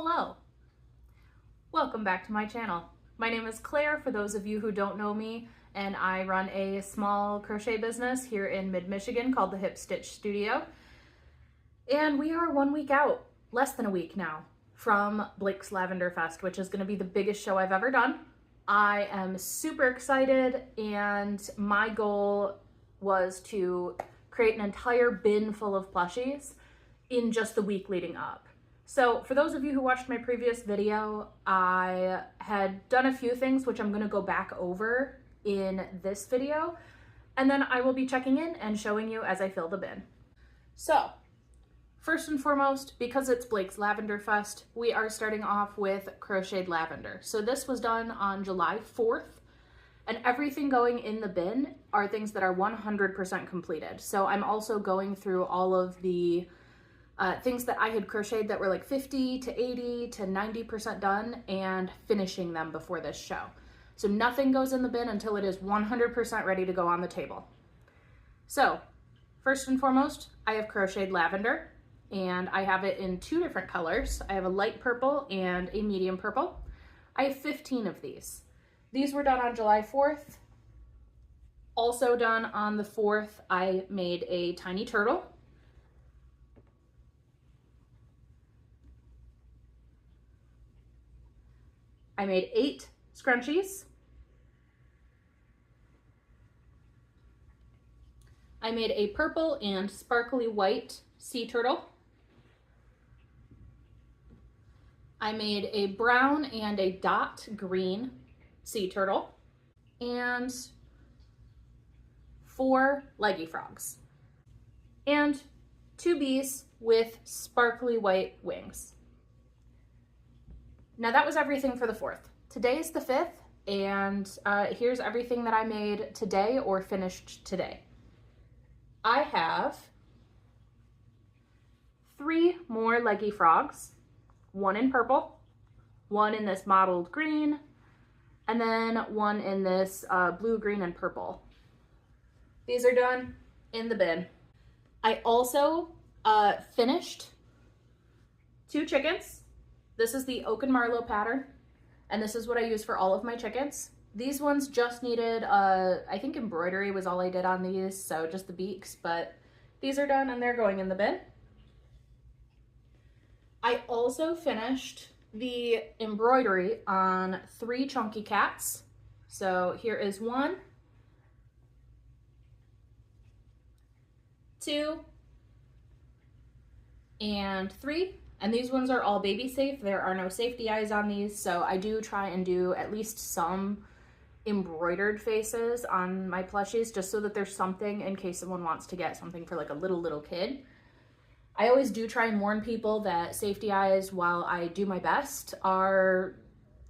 Hello, welcome back to my channel. My name is Claire, for those of you who don't know me, and I run a small crochet business here in mid-Michigan called the Hip Stitch Studio. And we are 1 week out, less than a week now, from Blake's Lavender Fest, which is going to be the biggest show I've ever done. I am super excited, and my goal was to create an entire bin full of plushies in just the week leading up. So for those of you who watched my previous video, I had done a few things which I'm going to go back over in this video, and then I will be checking in and showing you as I fill the bin. So first and foremost, because it's Blake's Lavender Fest, we are starting off with crocheted lavender. So this was done on July 4th, and everything going in the bin are things that are 100% completed. So I'm also going through all of the things that I had crocheted that were like 50 to 80 to 90% done and finishing them before this show. So nothing goes in the bin until it is 100% ready to go on the table. So first and foremost, I have crocheted lavender, and I have it in two different colors. I have a light purple and a medium purple. I have 15 of these. These were done on July 4th. Also done on the 4th, I made a tiny turtle. I made 8 scrunchies. I made a purple and sparkly white sea turtle. I made a brown and a dot green sea turtle. And 4 leggy frogs. And 2 bees with sparkly white wings. Now that was everything for the 4th. Today is the 5th, and here's everything that I made today or finished today. I have 3 more leggy frogs, 1 in purple, 1 in this mottled green, and then 1 in this blue, green, and purple. These are done in the bin. I also finished 2 chickens. This is the Oak and Marlow pattern, and this is what I use for all of my chickens. These ones just needed, I think embroidery was all I did on these, so just the beaks, but these are done and they're going in the bin. I also finished the embroidery on 3 chunky cats. So here is 1, 2, and 3. And these ones are all baby safe. There are no safety eyes on these, so I do try and do at least some embroidered faces on my plushies, just so that there's something in case someone wants to get something for like a little kid. I always do try and warn people that safety eyes, while I do my best, are,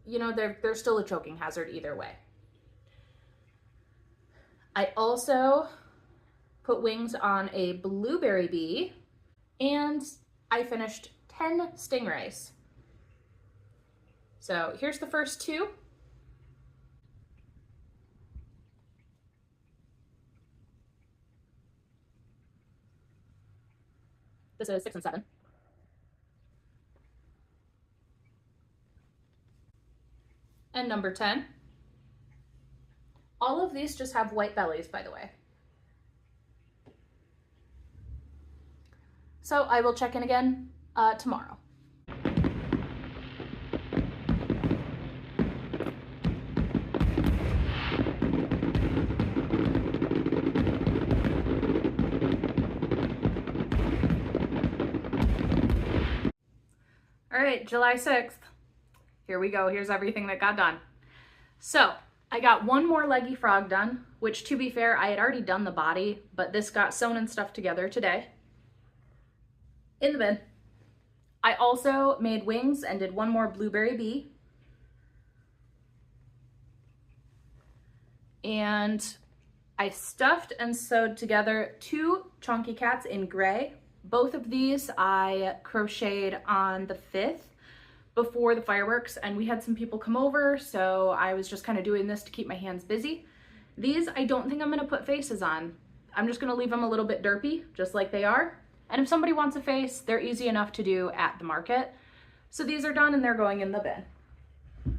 you know, they're still a choking hazard either way. I also put wings on a blueberry bee, and I finished 10 stingrays. So here's the first 2. This is 6 and 7. And number 10. All of these just have white bellies, by the way. So I will check in again tomorrow. All right, July 6th. Here we go. Here's everything that got done. So I got 1 more leggy frog done, which, to be fair, I had already done the body, but this got sewn and stuff together today. In the bin. I also made wings and did 1 more blueberry bee. And I stuffed and sewed together 2 chunky cats in gray. Both of these I crocheted on the 5th before the fireworks, and we had some people come over, so I was just kind of doing this to keep my hands busy. These I don't think I'm going to put faces on. I'm just going to leave them a little bit derpy, just like they are. And if somebody wants a face, they're easy enough to do at the market. So these are done and they're going in the bin.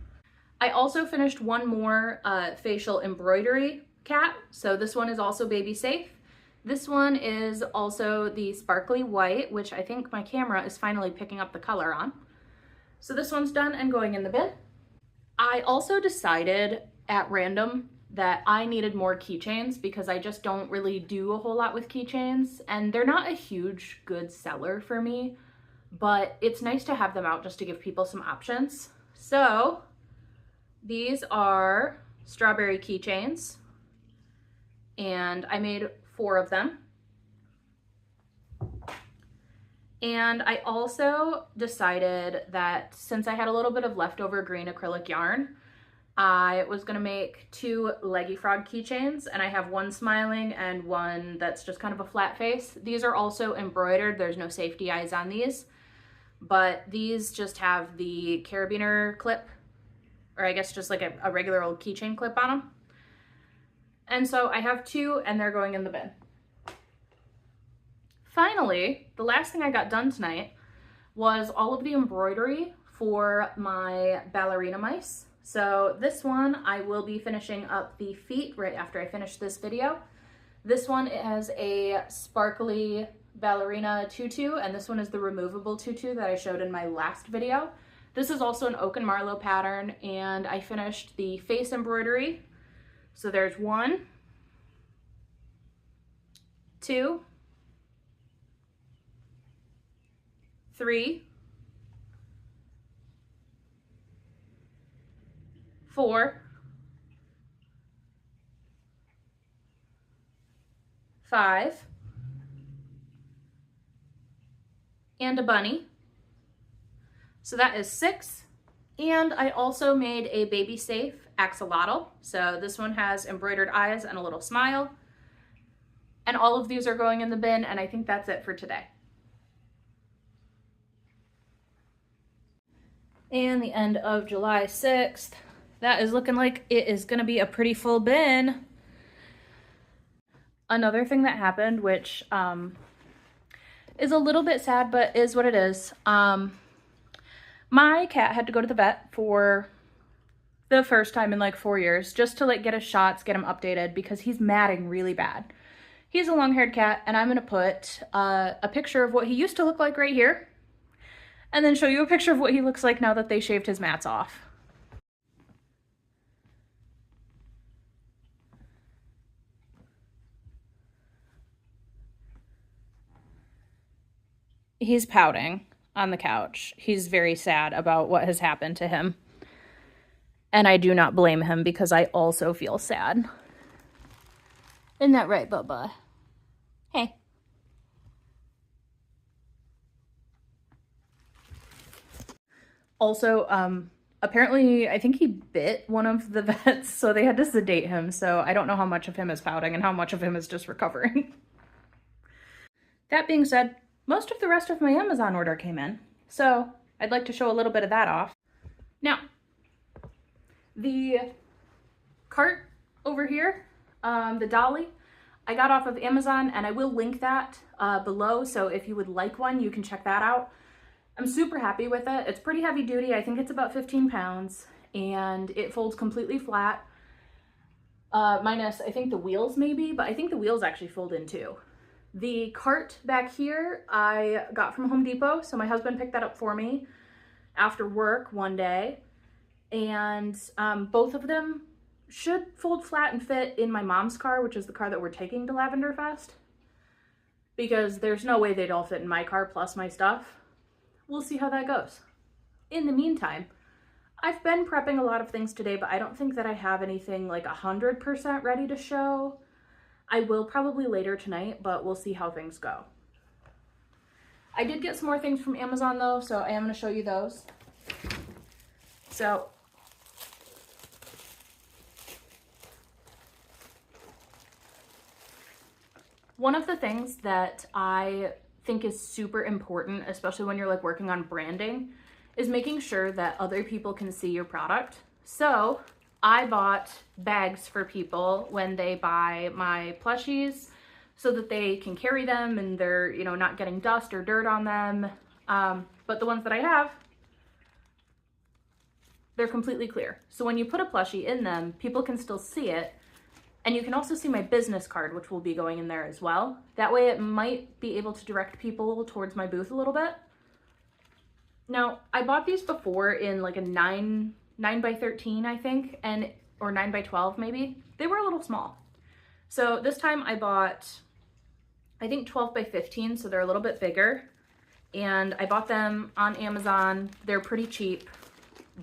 I also finished one more facial embroidery cat. So this one is also baby safe. This one is also the sparkly white, which I think my camera is finally picking up the color on. So this one's done and going in the bin. I also decided at random that I needed more keychains because I just don't really do a whole lot with keychains, and they're not a huge good seller for me, but it's nice to have them out just to give people some options. So these are strawberry keychains, and I made 4 of them. And I also decided that since I had a little bit of leftover green acrylic yarn, I was gonna make 2 leggy frog keychains, and I have one smiling and one that's just kind of a flat face. These are also embroidered. There's no safety eyes on these, but these just have the carabiner clip, or I guess just like a regular old keychain clip on them. And so I have 2 and they're going in the bin. Finally, the last thing I got done tonight was all of the embroidery for my ballerina mice. So this one, I will be finishing up the feet right after I finish this video. This one has a sparkly ballerina tutu, and this one is the removable tutu that I showed in my last video. This is also an oak and marlow pattern, and I finished the face embroidery. So there's 1, 2, 3, 4, 5, and a bunny. So that is 6. And I also made a baby safe axolotl. So this one has embroidered eyes and a little smile. And all of these are going in the bin, and I think that's it for today. And the end of July 6th. That is looking like it is going to be a pretty full bin. Another thing that happened, which is a little bit sad, but is what it is. My cat had to go to the vet for the first time in like 4 years, just to like get his shots, get him updated, because he's matting really bad. He's a long-haired cat, and I'm going to put a picture of what he used to look like right here, and then show you a picture of what he looks like now that they shaved his mats off. He's pouting on the couch. He's very sad about what has happened to him. And I do not blame him, because I also feel sad. Isn't that right, Bubba? Hey. Also, apparently, I think he bit one of the vets, so they had to sedate him. So I don't know how much of him is pouting and how much of him is just recovering. That being said, most of the rest of my Amazon order came in, so I'd like to show a little bit of that off. Now, the cart over here, the dolly, I got off of Amazon, and I will link that below, so if you would like one, you can check that out. I'm super happy with it. It's pretty heavy duty. I think it's about 15 pounds, and it folds completely flat, minus I think the wheels maybe, but I think the wheels actually fold in too. The cart back here I got from Home Depot, so my husband picked that up for me after work one day, and both of them should fold flat and fit in my mom's car, which is the car that we're taking to Lavender Fest, because there's no way they'd all fit in my car plus my stuff. We'll see how that goes. In the meantime, I've been prepping a lot of things today, but I don't think that I have anything like 100% ready to show. I will probably later tonight, but we'll see how things go. I did get some more things from Amazon though, so I am going to show you those. So, one of the things that I think is super important, especially when you're like working on branding, is making sure that other people can see your product. So I bought bags for people when they buy my plushies so that they can carry them and they're, you know, not getting dust or dirt on them. But the ones that I have they're completely clear. So when you put a plushie in them, people can still see it. And you can also see my business card, which will be going in there as well. That way it might be able to direct people towards my booth a little bit. Now, I bought these before in like a 9 by 13, I think, or 9 by 12 maybe. They were a little small. So this time I bought, I think 12 by 15, so they're a little bit bigger. And I bought them on Amazon. They're pretty cheap,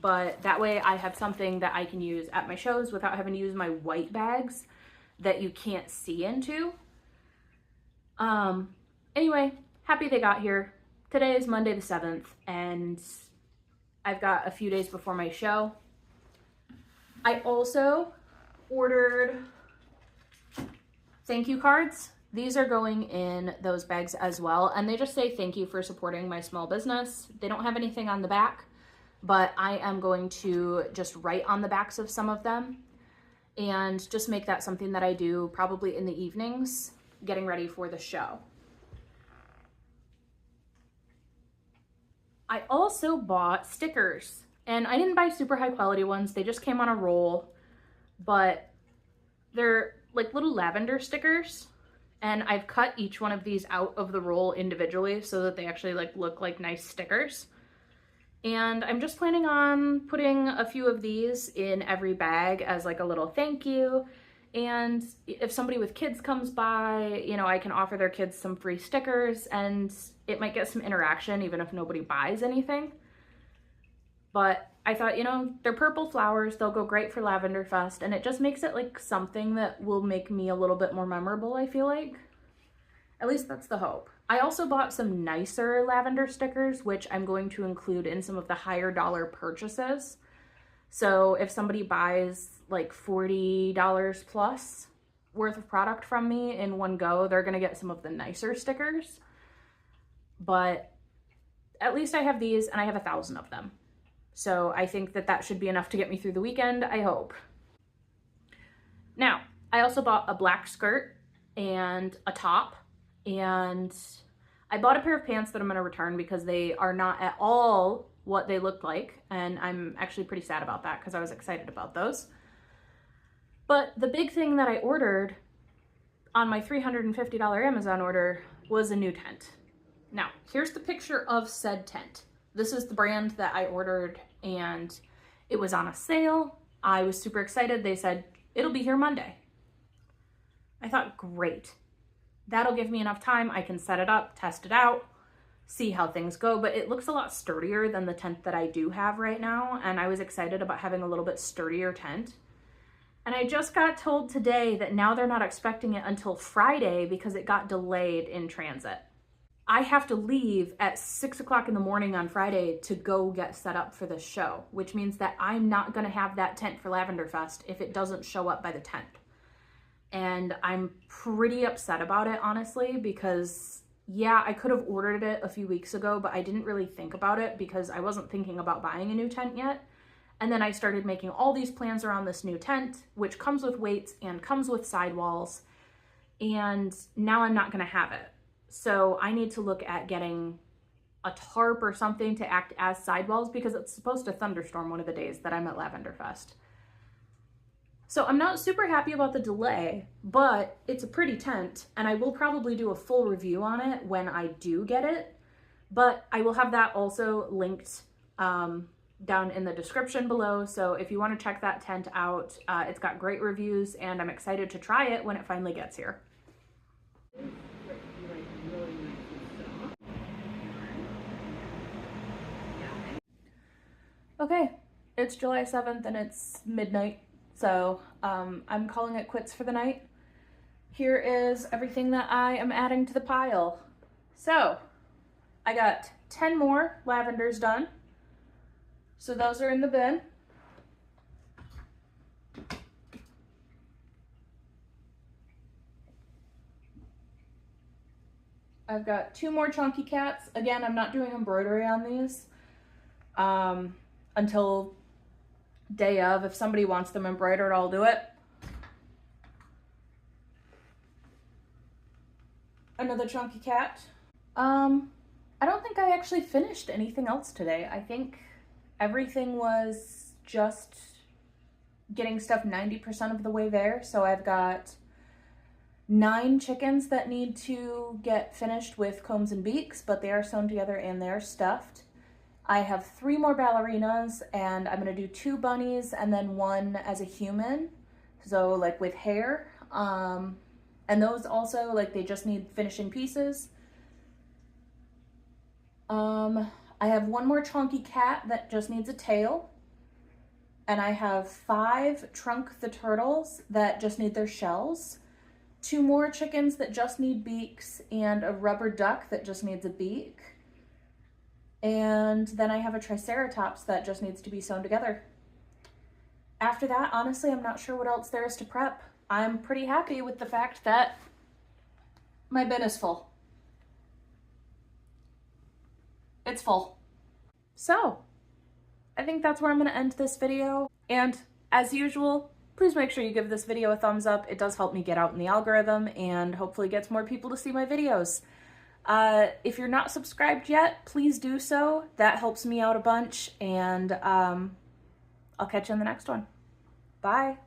but that way I have something that I can use at my shows without having to use my white bags that you can't see into. Anyway, happy they got here. Today is Monday the 7th, and I've got a few days before my show. I also ordered thank you cards. These are going in those bags as well, and they just say thank you for supporting my small business. They don't have anything on the back, but I am going to just write on the backs of some of them and just make that something that I do probably in the evenings, getting ready for the show. I also bought stickers, and I didn't buy super high quality ones. They just came on a roll, but they're like little lavender stickers, and I've cut each one of these out of the roll individually so that they actually like look like nice stickers. And I'm just planning on putting a few of these in every bag as like a little thank you. And if somebody with kids comes by, you know, I can offer their kids some free stickers, and it might get some interaction even if nobody buys anything. But I thought, you know, they're purple flowers, they'll go great for Lavender Fest, and it just makes it like something that will make me a little bit more memorable, I feel like. At least that's the hope. I also bought some nicer lavender stickers, which I'm going to include in some of the higher dollar purchases. So if somebody buys like $40 plus worth of product from me in one go, they're gonna get some of the nicer stickers. But at least I have these, and I have 1,000 of them. So I think that that should be enough to get me through the weekend, I hope. Now, I also bought a black skirt and a top, and I bought a pair of pants that I'm gonna return because they are not at all what they looked like, and I'm actually pretty sad about that because I was excited about those. But the big thing that I ordered on my $350 Amazon order was a new tent. Now, here's the picture of said tent. This is the brand that I ordered, and it was on a sale. I was super excited. They said, it'll be here Monday. I thought, great. That'll give me enough time. I can set it up, test it out, see how things go, but it looks a lot sturdier than the tent that I do have right now, and I was excited about having a little bit sturdier tent. And I just got told today that now they're not expecting it until Friday because it got delayed in transit. I have to leave at 6 o'clock in the morning on Friday to go get set up for this show, which means that I'm not gonna have that tent for Lavender Fest if it doesn't show up by the 10th. And I'm pretty upset about it, honestly, because yeah, I could have ordered it a few weeks ago, but I didn't really think about it because I wasn't thinking about buying a new tent yet. And then I started making all these plans around this new tent, which comes with weights and comes with sidewalls, and now I'm not gonna have it. So I need to look at getting a tarp or something to act as sidewalls because it's supposed to thunderstorm one of the days that I'm at Lavender Fest. So I'm not super happy about the delay, but it's a pretty tent, and I will probably do a full review on it when I do get it. But I will have that also linked down in the description below. So if you want to check that tent out, it's got great reviews, and I'm excited to try it when it finally gets here. Okay, it's July 7th and it's midnight, so I'm calling it quits for the night. Here is everything that I am adding to the pile. So I got 10 more lavenders done. So those are in the bin. I've got 2 more chunky cats. Again, I'm not doing embroidery on these until day of. If somebody wants them embroidered, I'll do it. Another chunky cat. I don't think I actually finished anything else today. I think everything was just getting stuff 90% of the way there. So I've got 9 chickens that need to get finished with combs and beaks, but they are sewn together and they're stuffed. I have 3 more ballerinas, and I'm gonna do 2 bunnies and then 1 as a human, so like with hair. And those also, like, they just need finishing pieces. I have 1 more chunky cat that just needs a tail. And I have 5 Trunk the turtles that just need their shells. 2 more chickens that just need beaks, and a rubber duck that just needs a beak. And then I have a triceratops that just needs to be sewn together. After that, honestly, I'm not sure what else there is to prep. I'm pretty happy with the fact that my bin is full. It's full. So, I think that's where I'm going to end this video. And as usual, please make sure you give this video a thumbs up. It does help me get out in the algorithm and hopefully gets more people to see my videos. If you're not subscribed yet, please do so. That helps me out a bunch, and I'll catch you in the next one. Bye.